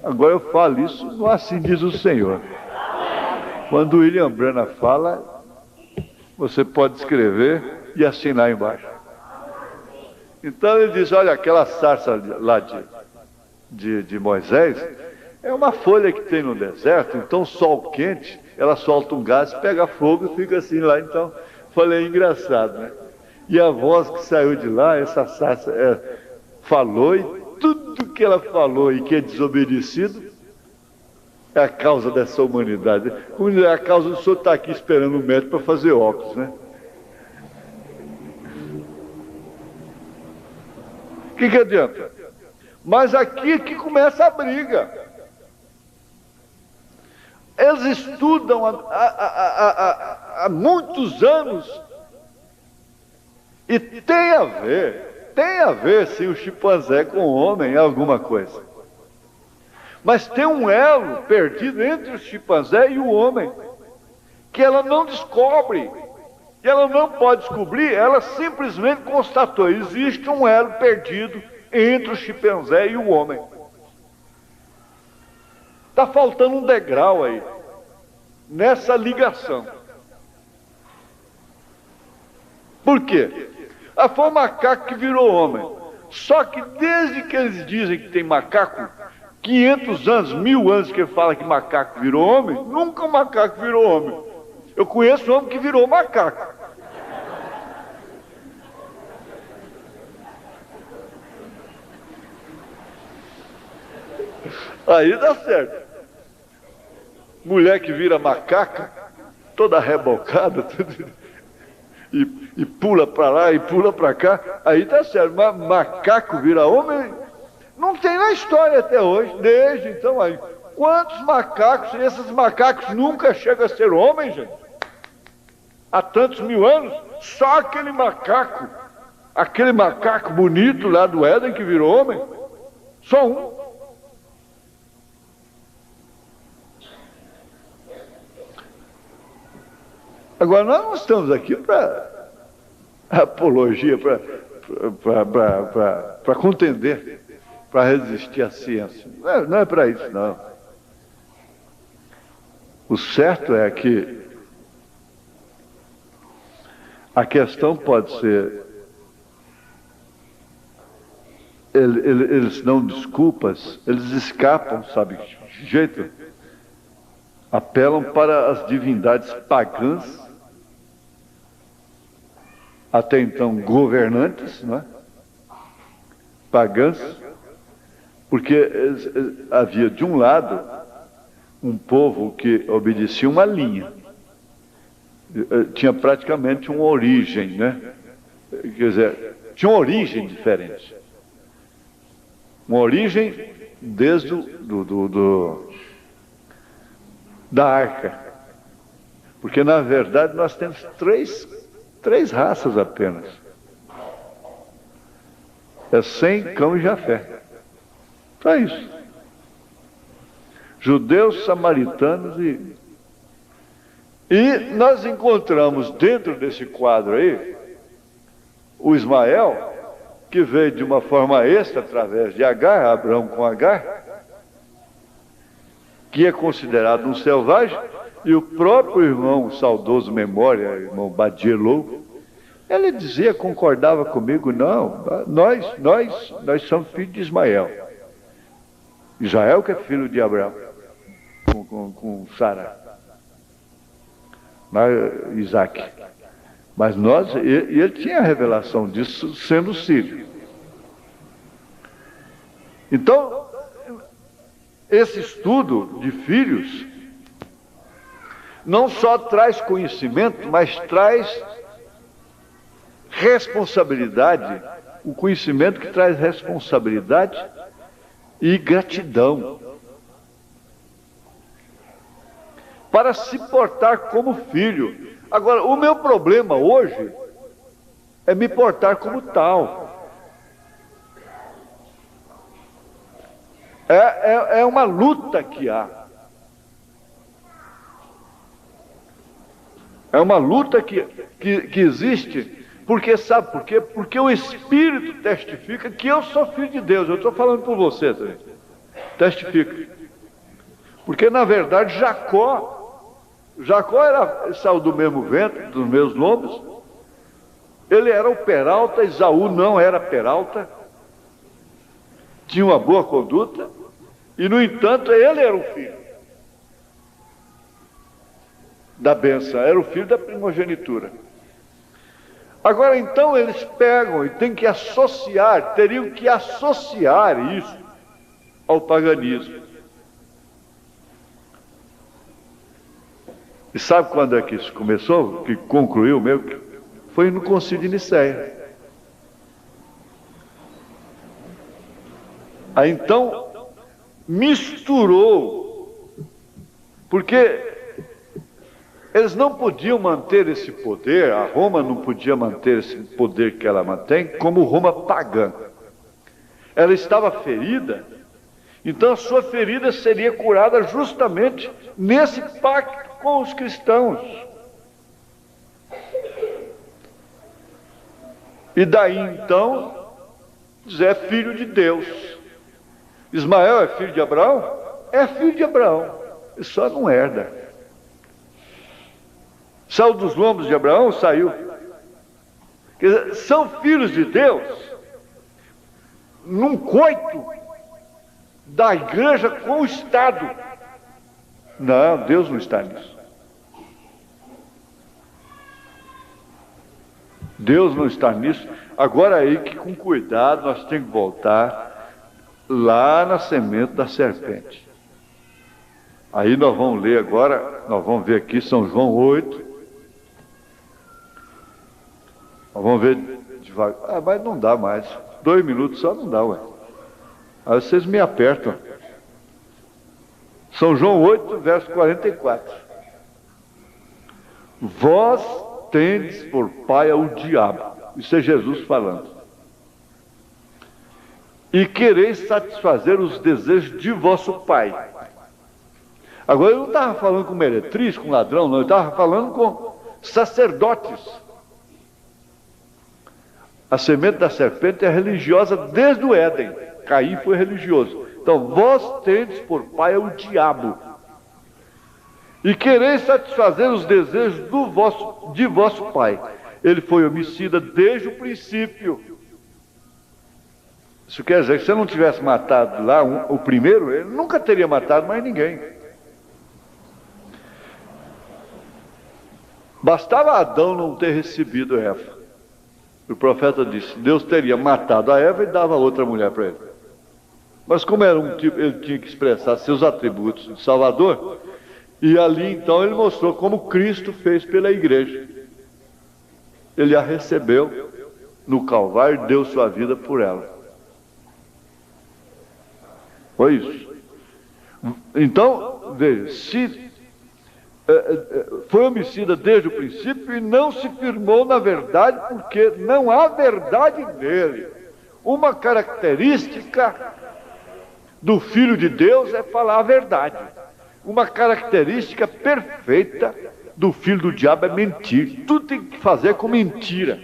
Agora eu falo isso, não assim diz o Senhor. Quando o William Branham fala, você pode escrever e assinar embaixo. Então ele diz, olha, aquela sarça lá de Moisés, é uma folha que tem no deserto, então sol quente, ela solta um gás, pega fogo e fica assim lá, então... Falei, engraçado, né? E a voz que saiu de lá, essa sarça falou, e tudo que ela falou e que é desobedecido é a causa dessa humanidade. Como é a causa do senhor estar aqui esperando o médico para fazer óculos, né? O que adianta? Mas aqui é que começa a briga. Eles estudam há muitos anos e tem a ver sim o chimpanzé com o homem em alguma coisa. Mas tem um elo perdido entre o chimpanzé e o homem. que ela não descobre, que ela não pode descobrir, ela simplesmente constatou: existe um elo perdido entre o chimpanzé e o homem. Está faltando um degrau aí, nessa ligação. Por quê? Foi o macaco que virou homem. Só que desde que eles dizem que tem macaco, 500 anos, 1000 anos que ele fala que macaco virou homem, nunca o macaco virou homem. Eu conheço um homem que virou macaco. Aí dá certo. Mulher que vira macaca, toda rebocada, e pula para lá e pula para cá, aí dá certo. Mas macaco vira homem, não tem na história até hoje, desde então aí. Quantos macacos, esses macacos nunca chegam a ser homens, gente? Há tantos 1000 anos, só aquele macaco bonito lá do Éden que virou homem, só um. Agora, nós não estamos aqui para apologia, para contender, para resistir à ciência. Não é para isso, não. O certo é que a questão pode ser, eles dão desculpas, eles escapam, sabe de jeito? Apelam para as divindades pagãs, até então governantes, não é? Pagãs, porque havia de um lado um povo que obedecia uma linha, tinha praticamente uma origem, né? Quer dizer, tinha uma origem diferente, uma origem desde da arca, porque na verdade nós temos três raças apenas: é Sem, Cão e Jafé. Só isso. Judeus, samaritanos e nós encontramos dentro desse quadro aí o Ismael, que veio de uma forma extra através de Agar, Abraão com Agar, que é considerado um selvagem. E o próprio irmão, saudoso memória, irmão Badielou, ele dizia, concordava comigo: não, nós somos filhos de Ismael. Israel que é filho de Abraão, com Sara, Isaac. Mas e ele tinha a revelação disso sendo sírio. Então, esse estudo de filhos não só traz conhecimento, mas traz responsabilidade, o conhecimento que traz responsabilidade e gratidão para se portar como filho. Agora, o meu problema hoje é me portar como tal. É uma luta que há. É uma luta que existe, porque sabe por quê? Porque o Espírito testifica que eu sou filho de Deus. Eu estou falando por você também. Testifica. Porque na verdade Jacó saiu do mesmo ventre, dos meus lombos. Ele era o peralta, Esaú não era peralta, tinha uma boa conduta, e no entanto ele era o filho da bênção, era o filho da primogenitura. Agora então eles pegam e teriam que associar isso ao paganismo. E sabe quando é que isso começou? Que concluiu mesmo? Foi no Concílio de Nicéia. Aí então misturou, porque eles não podiam manter esse poder, a Roma não podia manter esse poder que ela mantém, como Roma pagã. Ela estava ferida, Então a sua ferida seria curada justamente nesse pacto com os cristãos. E daí então, José é filho de Deus. Ismael é filho de Abraão? É filho de Abraão, ele só não herda. Saiu dos lombos de Abraão? Saiu. Quer dizer, são filhos de Deus num coito da igreja com o Estado. Não, Deus não está nisso. Deus não está nisso. Agora aí que com cuidado nós temos que voltar lá na semente da serpente. Aí nós vamos ler agora, nós vamos ver aqui São João 8. Nós vamos ver devagar. Ah, mas não dá mais. 2 minutos só não dá, ué. Aí vocês me apertam. São João 8, verso 44. Vós tendes por pai o diabo. Isso é Jesus falando. E quereis satisfazer os desejos de vosso pai. Agora eu não estava falando com meretriz, com ladrão, não. Eu estava falando com sacerdotes. A semente da serpente é religiosa desde o Éden. Caim foi religioso. Então, vós tendes por pai o diabo. E quereis satisfazer os desejos de vosso pai. Ele foi homicida desde o princípio. Isso quer dizer que se eu não tivesse matado lá o primeiro, ele nunca teria matado mais ninguém. Bastava Adão não ter recebido Eva. O profeta disse, Deus teria matado a Eva e dava outra mulher para ele. Mas como era um tipo, ele tinha que expressar seus atributos de Salvador, e ali então ele mostrou como Cristo fez pela igreja. Ele a recebeu no Calvário e deu sua vida por ela. Foi isso. Então, veja, se foi homicida desde o princípio e não se firmou na verdade, porque não há verdade nele. Uma característica do Filho de Deus é falar a verdade. Uma característica perfeita do filho do diabo é mentir. Tudo tem que fazer com mentira.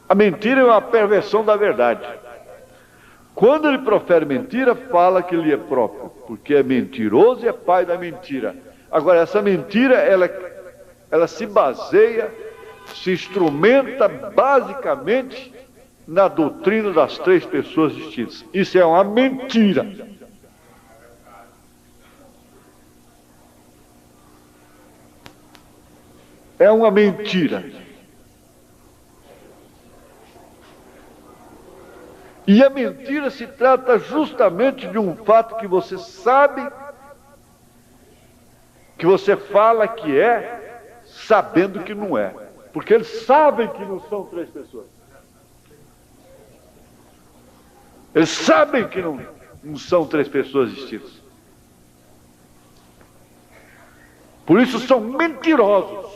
A mentira é uma perversão da verdade. Quando ele profere mentira, fala que ele é próprio, porque é mentiroso e é pai da mentira. Agora, essa mentira, ela se baseia, se instrumenta basicamente na doutrina das 3 pessoas distintas. Isso é uma mentira. É uma mentira. E a mentira se trata justamente de um fato que você sabe, que você fala que é, sabendo que não é. Porque eles sabem que não são 3 pessoas. Eles sabem que não são 3 pessoas distintas. Por isso são mentirosos.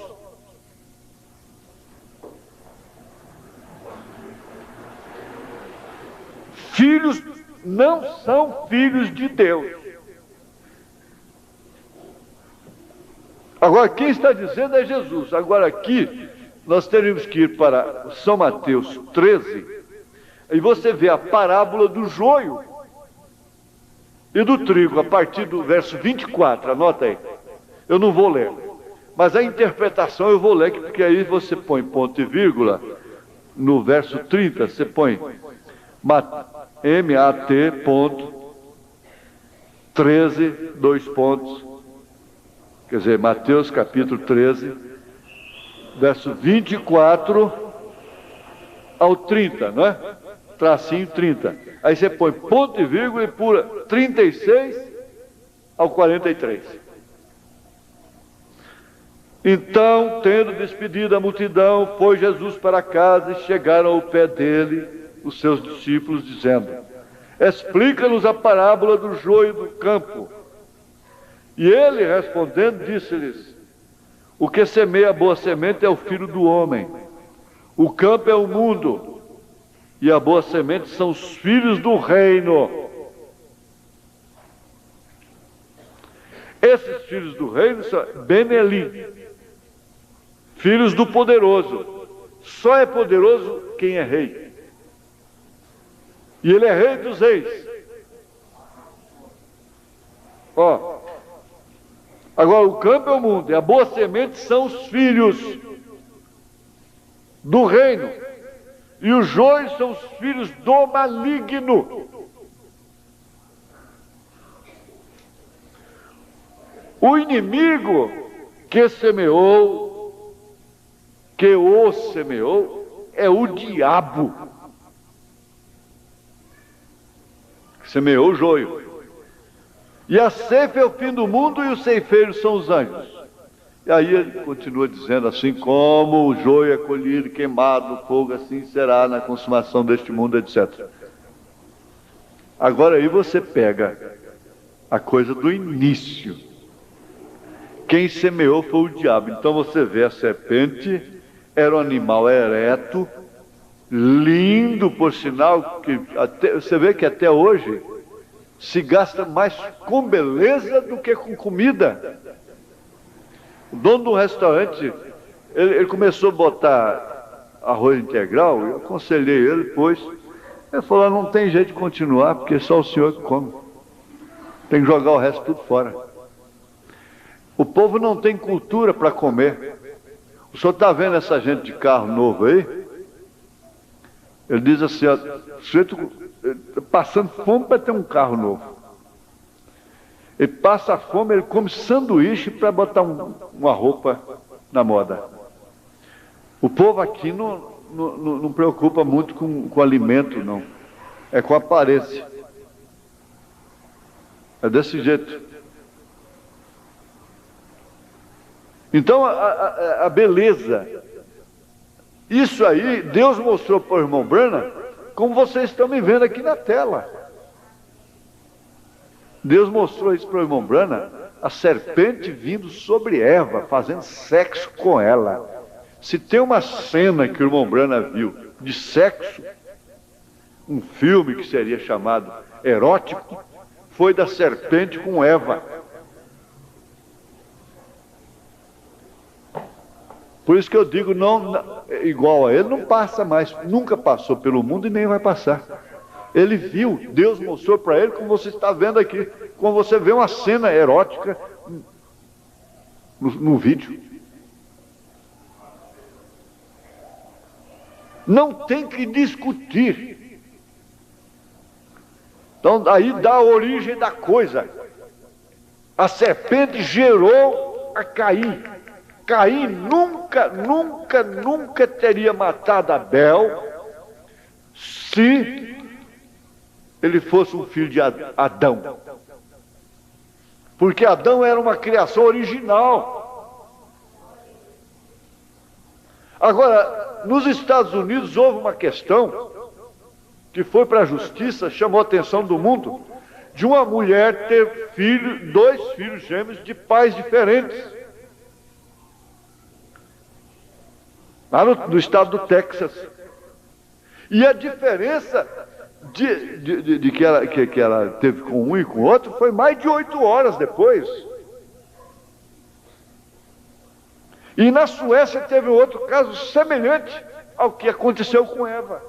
Filhos não são filhos de Deus. Agora, quem está dizendo é Jesus. Agora, aqui, nós teríamos que ir para São Mateus 13, e você vê a parábola do joio e do trigo, a partir do verso 24, anota aí. Eu não vou ler, mas a interpretação eu vou ler, porque aí você põe ponto e vírgula, no verso 30, você põe M-A-T, ponto, 13, 2 pontos, quer dizer, Mateus capítulo 13, verso 24 ao 30, não é? Tracinho 30. Aí você põe ponto e vírgula e pula 36 ao 43. Então, tendo despedido a multidão, foi Jesus para casa e chegaram ao pé dele os seus discípulos, dizendo: explica-nos a parábola do joio do campo. E ele, respondendo, disse-lhes: o que semeia a boa semente é o Filho do homem. O campo é o mundo, e a boa semente são os filhos do reino. Esses filhos do reino são Benelim, filhos do poderoso. Só é poderoso quem é rei. E ele é rei dos reis. Ó, agora o campo é o mundo, e a boa semente são os filhos do reino. E os joios são os filhos do maligno. O inimigo que semeou, que o semeou, é o diabo. Que semeou o joio. E a ceifa é o fim do mundo e os ceifeiros são os anjos. E aí ele continua dizendo, assim como o joio é colhido, queimado no fogo, assim será na consumação deste mundo, etc. Agora aí você pega a coisa do início. Quem semeou foi o diabo. Então você vê a serpente, era um animal ereto, lindo por sinal, que você vê que até hoje se gasta mais com beleza do que com comida. O dono do restaurante, ele começou a botar arroz integral, eu aconselhei ele, pois ele falou, não tem jeito de continuar, porque só o senhor que come. Tem que jogar o resto tudo fora. O povo não tem cultura para comer. O senhor está vendo essa gente de carro novo aí? Ele diz assim, ó, o sujeito passando fome para ter um carro novo. Ele passa fome, ele come sanduíche para botar uma roupa na moda. O povo aqui não preocupa muito com alimento, não. É com aparência. É desse jeito. Então, a beleza. Isso aí, Deus mostrou para o irmão Branham, como vocês estão me vendo aqui na tela. Deus mostrou isso para o irmão Branham, a serpente vindo sobre Eva, fazendo sexo com ela. Se tem uma cena que o irmão Branham viu de sexo, um filme que seria chamado erótico, foi da serpente com Eva. Por isso que eu digo, não, igual a ele, não passa mais, nunca passou pelo mundo e nem vai passar. Ele viu, Deus mostrou para ele, como você está vendo aqui, como você vê uma cena erótica no vídeo. Não tem que discutir. Então aí dá a origem da coisa. A serpente gerou a Caim. Caim nunca teria matado Abel se ele fosse um filho de Adão. Porque Adão era uma criação original. Agora, nos Estados Unidos houve uma questão que foi para a justiça, chamou a atenção do mundo, de uma mulher ter dois filhos gêmeos de pais diferentes. Lá no estado do Texas. E a diferença de que ela teve com um e com o outro foi mais de 8 horas depois. E na Suécia teve outro caso semelhante ao que aconteceu com Eva.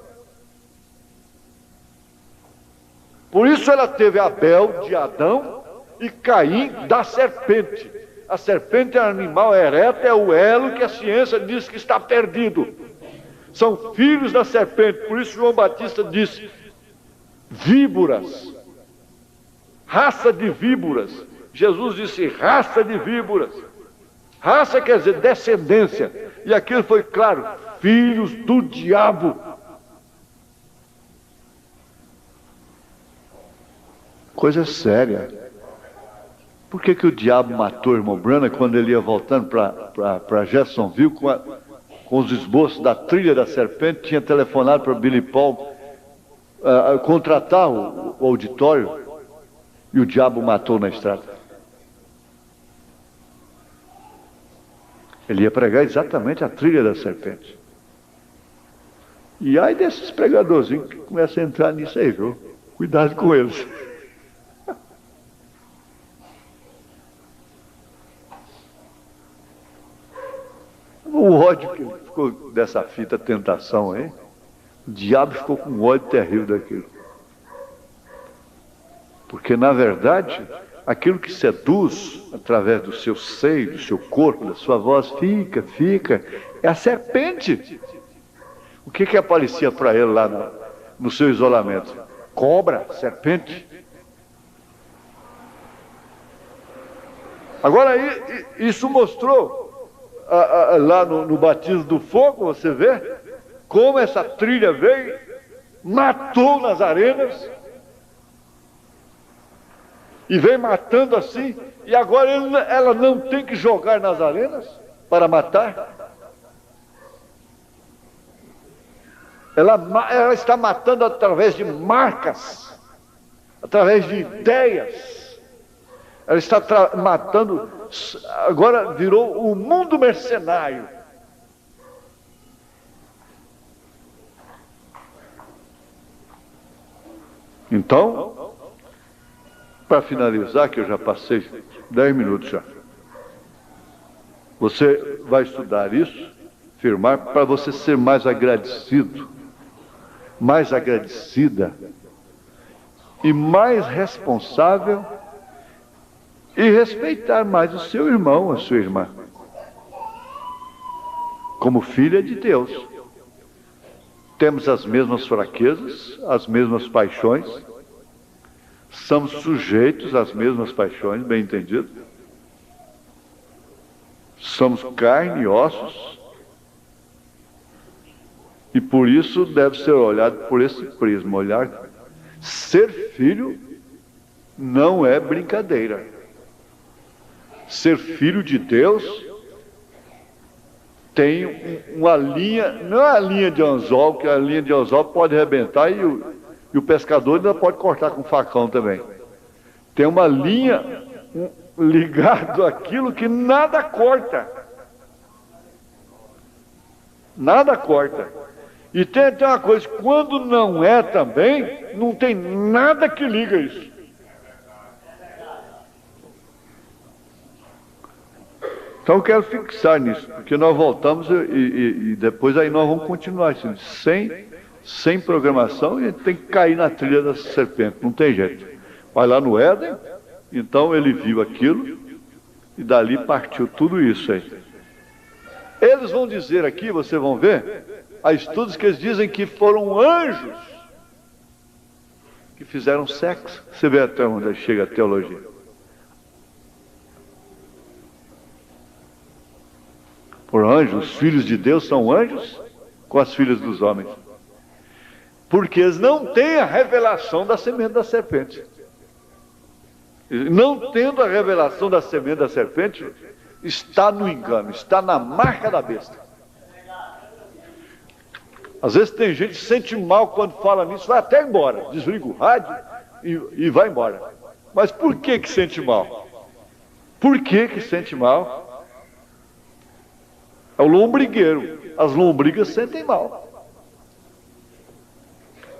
Por isso ela teve Abel de Adão e Caim da serpente. A serpente é um animal ereto, é o elo que a ciência diz que está perdido. São filhos da serpente. Por isso João Batista disse, víboras, raça de víboras. Jesus disse, raça de víboras. Raça quer dizer descendência. E aquilo foi claro, filhos do diabo. Coisa séria. Por que o diabo matou o irmão Branham quando ele ia voltando para Jeffersonville com os esboços da trilha da serpente? Tinha telefonado para Billy Paul contratar o auditório e o diabo matou na estrada. Ele ia pregar exatamente a trilha da serpente. E aí desses pregadorzinhos que começam a entrar nisso aí, viu? Cuidado com eles. O ódio que ele ficou dessa fita tentação aí, o diabo ficou com um ódio terrível daquilo. Porque, na verdade, aquilo que seduz através do seu seio, do seu corpo, da sua voz, fica, é a serpente. O que aparecia para ele lá no seu isolamento? Cobra, serpente. Agora, isso mostrou lá no batismo do fogo, você vê como essa trilha veio, matou nas arenas, e vem matando assim, e agora ela não tem que jogar nas arenas para matar. Ela está matando através de marcas, através de ideias. Ela está matando, agora virou o mundo mercenário. Então, para finalizar, que eu já passei 10 minutos já, você vai estudar isso, firmar, para você ser mais agradecido, mais agradecida e mais responsável e respeitar mais o seu irmão, a sua irmã, como filha de Deus. Temos as mesmas fraquezas, as mesmas paixões, somos sujeitos às mesmas paixões, bem entendido. Somos carne e ossos, e por isso deve ser olhado por esse prisma. Ser filho não é brincadeira. Ser filho de Deus tem uma linha, não é a linha de anzol, que a linha de anzol pode arrebentar e o pescador ainda pode cortar com facão também. Tem uma linha ligado àquilo que nada corta. Nada corta. E tem até uma coisa, quando não é também, não tem nada que liga isso. Então eu quero fixar nisso, porque nós voltamos e depois aí nós vamos continuar assim, sem programação, e a gente tem que cair na trilha da serpente, não tem jeito. Vai lá no Éden, então ele viu aquilo, e dali partiu tudo isso aí. Eles vão dizer aqui, vocês vão ver, há estudos que eles dizem que foram anjos que fizeram sexo. Você vê até onde chega a teologia. Por anjos, os filhos de Deus são anjos com as filhas dos homens. Porque eles não têm a revelação da semente da serpente. Não tendo a revelação da semente da serpente, está no engano, está na marca da besta. Às vezes tem gente que se sente mal quando fala nisso, vai até embora, desliga o rádio e vai embora. Mas por que sente mal? Por que sente mal? É o lombrigueiro. As lombrigas sentem mal.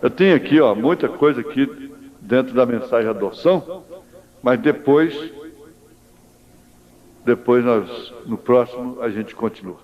Eu tenho aqui, muita coisa aqui dentro da mensagem de adoção, mas depois nós, no próximo, a gente continua.